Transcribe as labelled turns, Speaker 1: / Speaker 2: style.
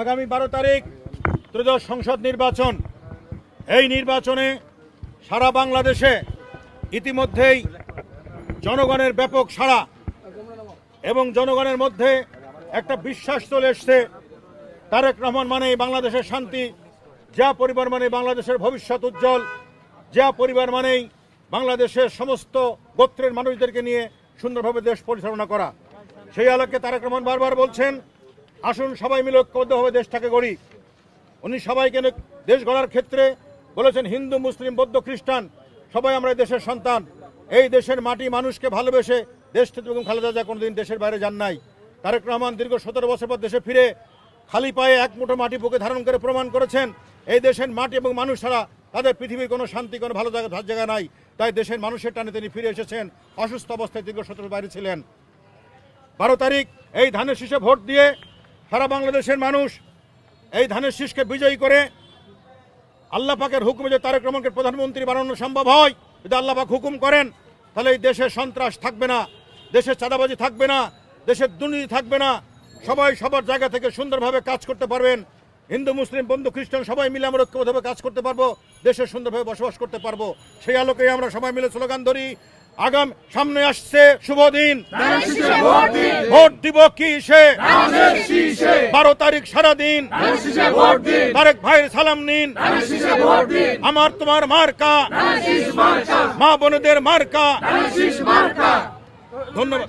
Speaker 1: আগামী 12 তারিখ ত্রয়োদশ সংসদ নির্বাচন। এই নির্বাচনে সারা বাংলাদেশে ইতিমধ্যেই জনগণের ব্যাপক সাড়া এবং জনগণের মধ্যে একটা বিশ্বাস চলে এসছে। তারেক রহমান মানেই বাংলাদেশের শান্তি, যা পরিবার মানে বাংলাদেশের ভবিষ্যৎ উজ্জ্বল, যা পরিবার মানেই বাংলাদেশের সমস্ত গোত্রের মানুষদেরকে নিয়ে সুন্দরভাবে দেশ পরিচালনা করা। সেই আলোকে তারেক রহমান বারবার বলছেন, আসুন সবাই মিলে ঐক্যবদ্ধভাবে দেশটাকে গড়ি। উনি সবাইকে দেশ গড়ার ক্ষেত্রে বলেছেন, হিন্দু, মুসলিম, বৌদ্ধ, খ্রিস্টান সবাই আমরা দেশের সন্তান। এই দেশের মাটি মানুষকে ভালোবেসে দেশ থেকে বেগম খালেদা জিয়া কোনোদিন দেশের বাইরে যান নাই। তারেক রহমান দীর্ঘ 17 বছর পর দেশে ফিরে খালি পায়ে এক মুঠো মাটি বুকে ধারণ করে প্রমাণ করেছেন, এই দেশের মাটি এবং মানুষ ছাড়া তাদের পৃথিবীর কোনো শান্তি, কোনো ভালো জায়গা নাই। তাই দেশের মানুষের টানে তিনি ফিরে এসেছেন। অসুস্থ অবস্থায় দীর্ঘ 17 বাইরে ছিলেন। 12 তারিখ এই ধানের শীষে ভোট দিয়ে সারা বাংলাদেশের মানুষ এই ধানের শীষকে বিজয়ী করে আল্লাহ পাকের হুকুমে যে তারেক রহমানকে প্রধানমন্ত্রী বানানো সম্ভব হয়, যদি আল্লাহ পাক হুকুম করেন, তাহলে এই দেশে সন্ত্রাস থাকবে না, দেশে চাঁদাবাজি থাকবে না, দেশের দুর্নীতি থাকবে না। সবাই সবার জায়গা থেকে সুন্দরভাবে কাজ করতে পারবেন। হিন্দু, মুসলিম, বৌদ্ধ, খ্রিস্টান সবাই মিলে আমরা ঐক্যবদ্ধভাবে কাজ করতে পারবো, দেশে সুন্দরভাবে বসবাস করতে পারবো। সেই আলোকে আমরা সবাই মিলে স্লোগান ধরি, আগাম সামনে আসছে শুভ দিন, ভোট দিব কিসে, 12 তারিখ সারাদিন তারেক ভাইয়ের সালাম নিন। আমার তোমার মার্কা, মা বোনেদের মার্কা। ধন্যবাদ।